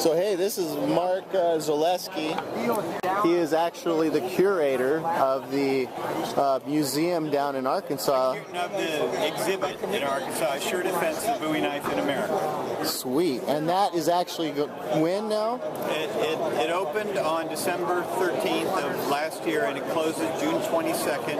So hey, this is Mark Zaleski. He is actually the curator of the museum down in Arkansas. Of the exhibit in Arkansas, Sure Defense of the Bowie Knife in America. Sweet. And that is actually when now? It opened on December 13th of last year, and it closes June 22nd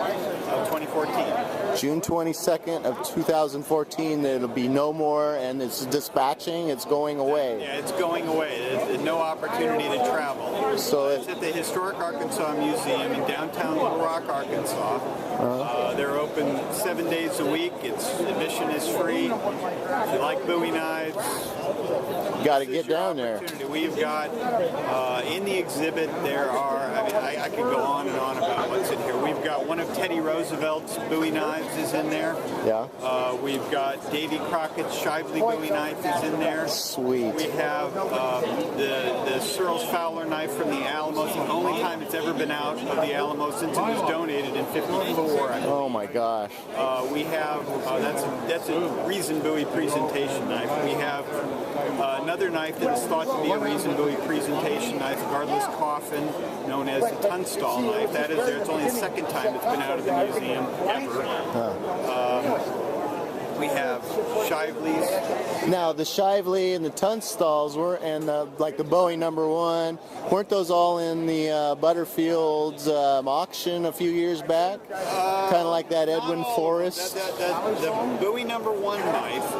of 2014. June 22nd of 2014. There'll be no more, and it's dispatching. It's going away. Yeah, it's going away. There's no opportunity to travel. So it's at the Historic Arkansas Museum in downtown Little Rock, Arkansas. They're open 7 days a week. Admission is free. If you like Bowie knives, got to get down there. We've got in the exhibit there are, I could go on and on about what's in here. We've got one of Teddy Roosevelt's Bowie knives is in there. Yeah. We've got Davy Crockett's Shively Bowie knife is in there. Sweet. We have the Searles Fowler knife from the Alamo. The only time it's ever been out of the Alamo since it was donated in '54. Oh my gosh. We have that's a Reason Bowie presentation knife. We have another knife that is thought to be a Reason Bowie presentation knife, Guardless Coffin, known as the Tunstall knife. That is there. It's only the second time it's been out of the museum ever. We have Shively's. Now the Shively and the Tunstalls were, and like the Bowie #1, weren't those all in the Butterfield's auction a few years back? Kind of like that Edwin Forrest. The Bowie #1 knife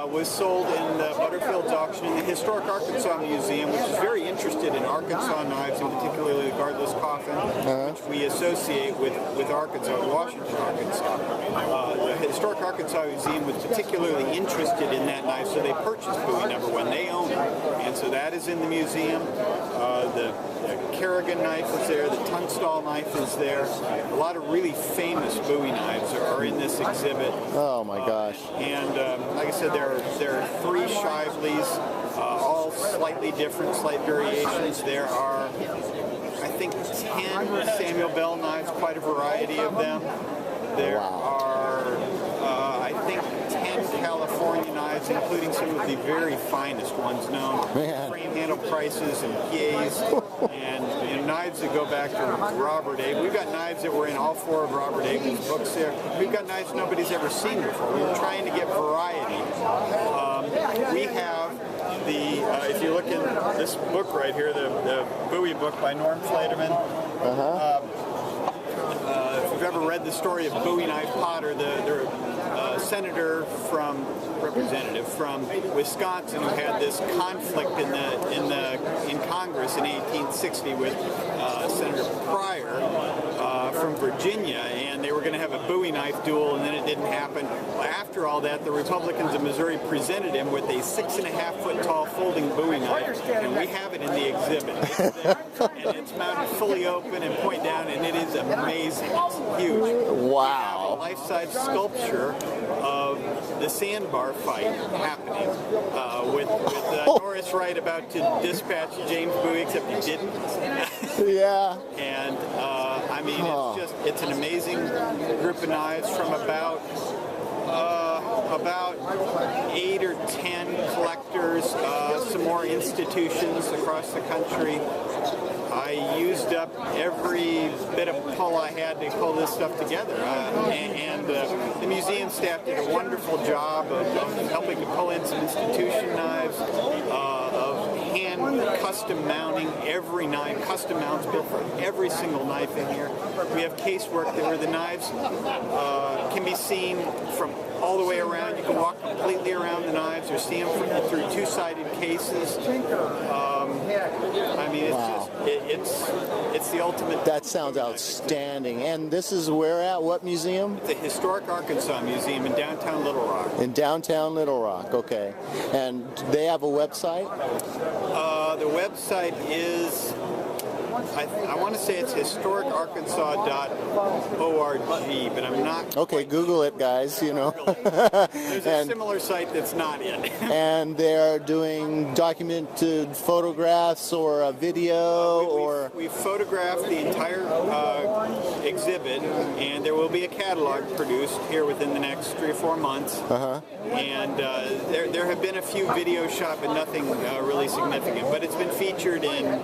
was sold in the Butterfield's auction in the Historic Arkansas Museum, which is very interested in Arkansas knives, and particularly the Guardless Coffin, which we associate with Arkansas, Washington, Arkansas. The Historic Arkansas Museum was particularly interested in that knife, so they purchased Bowie #1. They own it, and so that is in the museum. The Kerrigan knife is there. The Tunstall knife is there. A lot of really famous Bowie knives are in this exhibit. Oh my gosh! And like I said, there are 3 Shiveleys, all slightly different, slight variations. There are, I think, 10 Samuel Bell knives, quite a variety of them. There are, I think, 10 California knives, including some of the very finest ones known. Frame handle prices and PAs, and knives that go back to Robert Abel. We've got knives that were in all 4 of Robert Abel's books there. We've got knives nobody's ever seen before. We were trying to get variety. We have if you look in this book right here, the Bowie book by Norm Flaterman. If you've ever read the story of Bowie Knife Potter, the senator representative from Wisconsin who had this conflict in Congress in 1860 with Senator Pryor from Virginia, and they were going to have a Bowie knife duel, and then it didn't happen. After all that, the Republicans of Missouri presented him with a 6.5-foot tall folding Bowie knife, and we have it in the exhibit. It's there, and it's mounted fully open and point down, and it is amazing. It's huge. Wow. We have a life-size sculpture of the sandbar fight happening with Norris Wright about to dispatch James Bowie, except he didn't. Yeah. And I mean, it's an amazing group of knives from about 8 or 10 collectors, some more institutions across the country. I used up every bit of pull I had to pull this stuff together, and the museum staff did a wonderful job of helping to pull in some institution knives, of hand custom mounting every knife, custom mounts built for every single knife in here. We have casework where the knives can be seen from all the way around. You can walk completely around the knives or see them through 2-sided cases. I mean, it's the ultimate. That sounds outstanding. And this is where at? What museum? The Historic Arkansas Museum in downtown Little Rock. In downtown Little Rock, okay. And they have a website? The website is, I want to say it's historicarkansas.org, but I'm not. Okay, Google it, guys, you know. There's a similar site that's not in. And they're doing documented photographs or a video We've photographed the entire exhibit, and there will be a catalog produced here within the next 3 or 4 months. And there have been a few video shot, but nothing really significant. But it's been featured in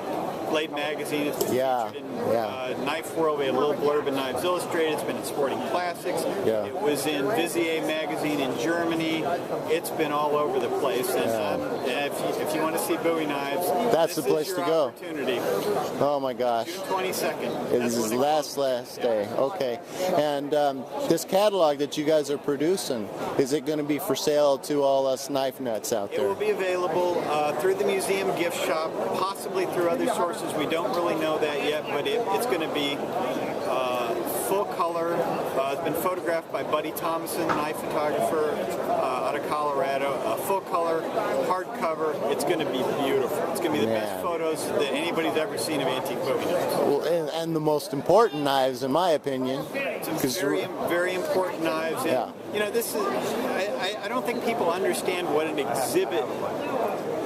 Blade Magazine. It's been featured in Knife World. We had a little blurb in Knives Illustrated. It's been in Sporting Classics. It was in Vizier Magazine in Germany. It's been all over the place. And if you want to see Bowie knives, that's the place to go. Opportunity. Oh my gosh. June 22nd. It is last day. Okay. And this catalog that you guys are producing, is it going to be for sale to all us knife nuts out there? It will be available through the museum gift shop, possibly through other sources. We don't really know that yet, but it's going to be full color. It's been photographed by Buddy Thomason, knife photographer out of Colorado. Full color, hardcover. It's going to be beautiful. It's going to be the best photos that anybody's ever seen of antique Bowie knives. Well, and the most important knives, in my opinion. Some very important knives. And, you know, this is. I don't think people understand what an exhibit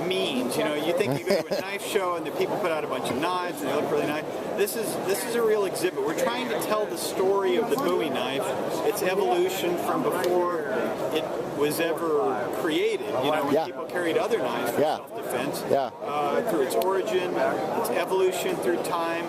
means. You know, you think you go to a knife show and the people put out a bunch of knives and they look really nice. This is a real exhibit. We're trying to tell the story of the Bowie knife, its evolution from before it was ever created. You know, when people carried other knives for self-defense, through its origin, its evolution through time,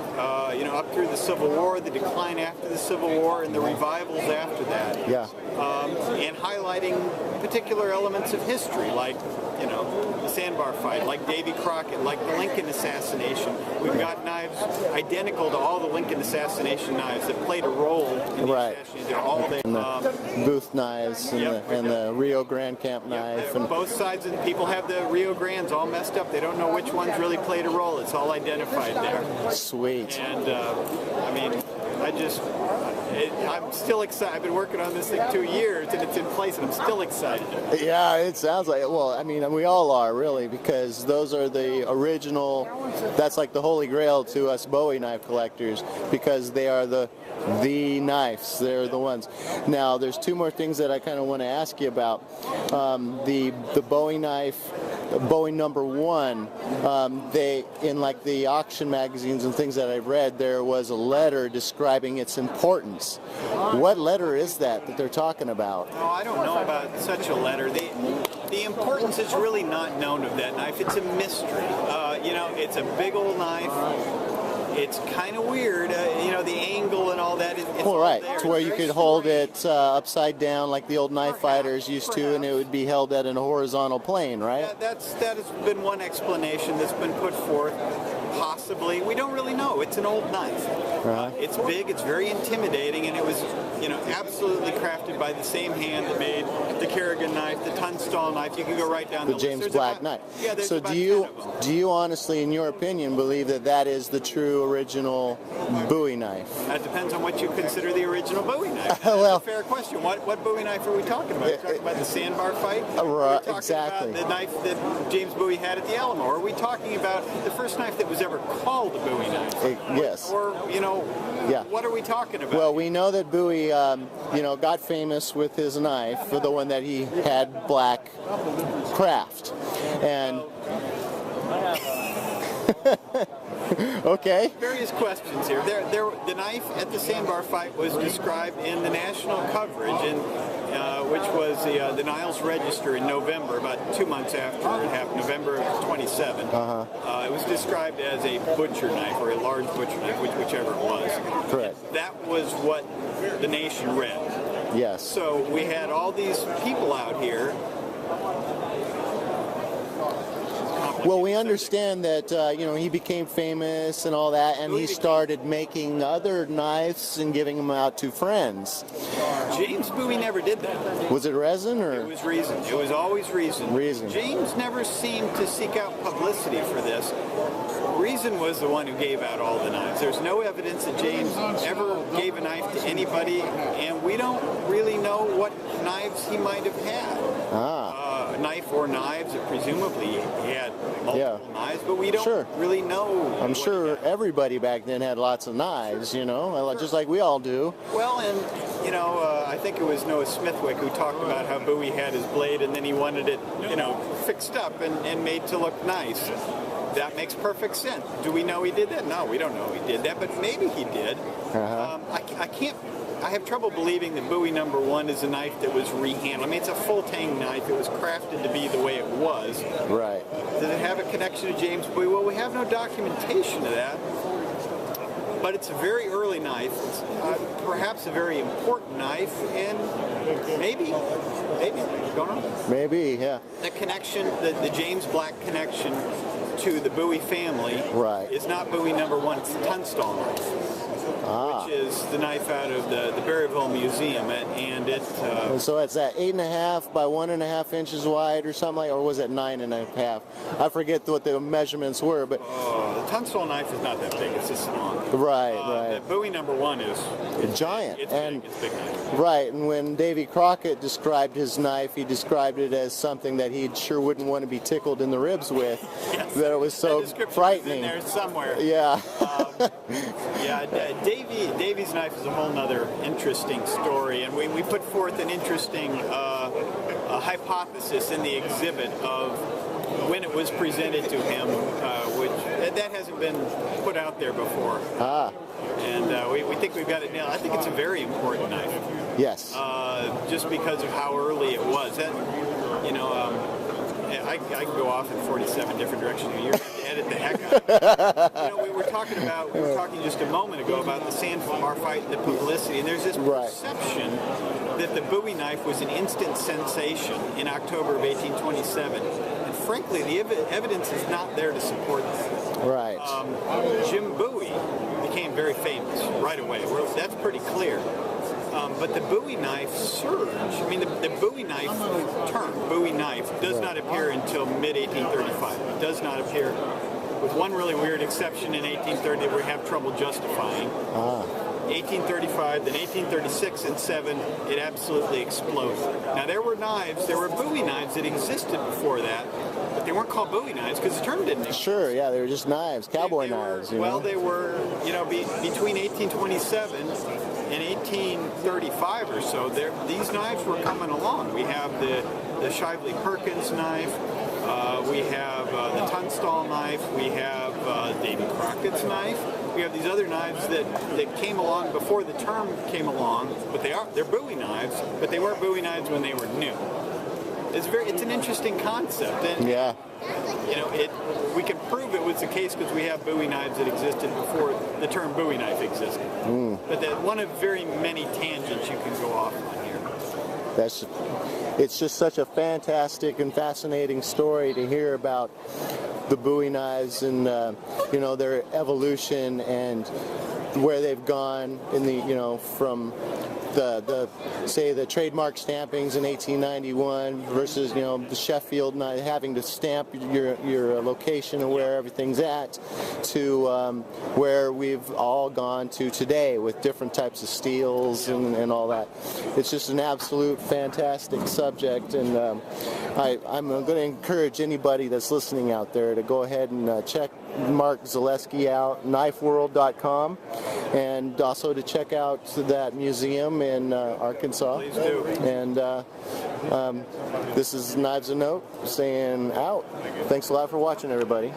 you know, up through the Civil War, the decline after the Civil War, and the revivals after that. And highlighting particular elements of history, like, you know, the sandbar fight, like Davy Crockett, like the Lincoln assassination. We've got knives identical to all the Lincoln assassination knives that played a role in the assassination. They're all there. The Booth knives and the Rio Grande Camp knife. And both sides of the people have the Rio Grandes all messed up. They don't know which ones really played a role. It's all identified there. Sweet. And, I mean, I'm still excited. I've been working on this thing 2 years, and it's in place, and I'm still excited. Yeah, it sounds like it. Well, I mean, we all are, really, because those are the original, that's like the holy grail to us Bowie knife collectors, because they are the knives. They're the ones. Now, there's two more things that I kind of want to ask you about. The Bowie knife, Bowie #1, they, in like the auction magazines and things that I've read, there was a letter describing its importance. What letter is that they're talking about? Oh, I don't know about such a letter. The importance is really not known of that knife. It's a mystery. You know, it's a big old knife. It's kind of weird, you know, the angle and all that. Well, right, to where you could hold it upside down like the old knife fighters used to, and it would be held at a horizontal plane, right? Yeah, that has been one explanation that's been put forth. Possibly. We don't really know. It's an old knife. It's big, it's very intimidating, and it was, you know, absolutely crafted by the same hand that made the Kerrigan knife, the Tunstall knife. You can go right down the list. James Black knife. Yeah, so do you honestly, in your opinion, believe that that is the true original Bowie knife? That depends on what you consider the original Bowie knife. Well, that's a fair question. What Bowie knife are we talking about? Are we talking about the sandbar fight? Are we talking about the knife that James Bowie had at the Alamo? Or are we talking about the first knife that was ever called a Bowie knife? Yes. Or, you know, what are we talking about? Well, we know that Bowie, you know, got famous with his knife, for the one that he had black craft. And okay. Various questions here. The knife at the sandbar fight was described in the national coverage, which was the Niles Register in November, about 2 months after it happened, November of 27. It was described as a butcher knife, or a large butcher knife, whichever it was. Correct. That was what the nation read. Yes. So we had all these people out here. Well, we understand that, you know, he became famous and all that, and he started making other knives and giving them out to friends. James Bowie never did that. Was it resin, or? It was resin. It was always resin. James never seemed to seek out publicity for this. Reason was the one who gave out all the knives. There's no evidence that James ever gave a knife to anybody, and we don't really know what knives he might have had. Knife or knives, presumably he had multiple knives, but we don't really know. I'm sure everybody back then had lots of knives, you know, just like we all do. Well, and, you know, I think it was Noah Smithwick who talked about how Bowie had his blade and then he wanted it, you know, fixed up and made to look nice. That makes perfect sense. Do we know he did that? No, we don't know he did that, but maybe he did. I can't I have trouble believing that Bowie #1 is a knife that was rehandled. I mean, it's a full-tang knife. It was crafted to be the way it was. Right. Does it have a connection to James Bowie? Well, we have no documentation of that. But it's a very early knife. It's perhaps a very important knife, and maybe, don't know. Maybe, yeah. The connection, the James Black connection to the Bowie family is not Bowie #1, it's the Tunstall knife, which is the knife out of the Berryville Museum, and it... so it's at 8.5 by 1.5 inches wide or something like, or was it 9.5? I forget what the measurements were, but... the Tunstall knife is not that big, it's just long. Right. The Bowie #1 is... giant. It's big, it's big knife. Right, and when Davy Crockett described his knife, he described it as something that he sure wouldn't want to be tickled in the ribs with. Yes. That it was so frightening. In there somewhere. Yeah. Davy's knife is a whole nother interesting story, and we put forth an interesting hypothesis in the exhibit of when it was presented to him, which that hasn't been put out there before. And we think we've got it nailed. I think it's a very important knife. Yes. Just because of how early it was. That, I can go off in 47 different directions. You're going to edit the heck out of it. We were talking just a moment ago about the sandbar fight and the publicity, and there's this perception that the Bowie knife was an instant sensation in October of 1827. And frankly, the evidence is not there to support that. Right. Jim Bowie became very famous right away. That's pretty clear. But the Bowie knife surge. I mean, the Bowie knife term, Bowie knife, does not appear until mid-1835. It does not appear, with one really weird exception in 1830 that we have trouble justifying. 1835, then 1836 and 7, it absolutely exploded. Now, there were Bowie knives that existed before that, but they weren't called Bowie knives because the term didn't exist. Sure, yeah, they were just knives, cowboy knives. They were, between 1827 and 1835 or so, these knives were coming along. We have the Shively Perkins knife, we have the Tunstall knife, we have Davy Crockett's knife. We have these other knives that came along before the term came along, but they're Bowie knives, but they weren't Bowie knives when they were new. It's an interesting concept, and we can prove it was the case because we have Bowie knives that existed before the term Bowie knife existed. But that one of very many tangents you can go off on here. It's just such a fantastic and fascinating story to hear about the Bowie knives and their evolution and where they've gone in the from the trademark stampings in 1891 versus the Sheffield knife having to stamp your location and where everything's at to where we've all gone to today with different types of steels and all that. It's just an absolute fantastic subject, and I'm going to encourage anybody that's listening out there to go ahead and check Mark Zaleski out, KNIFEWORLD.com, and also to check out that museum in Arkansas. Please do. And this is Knives a Note saying out. Thanks a lot for watching, everybody.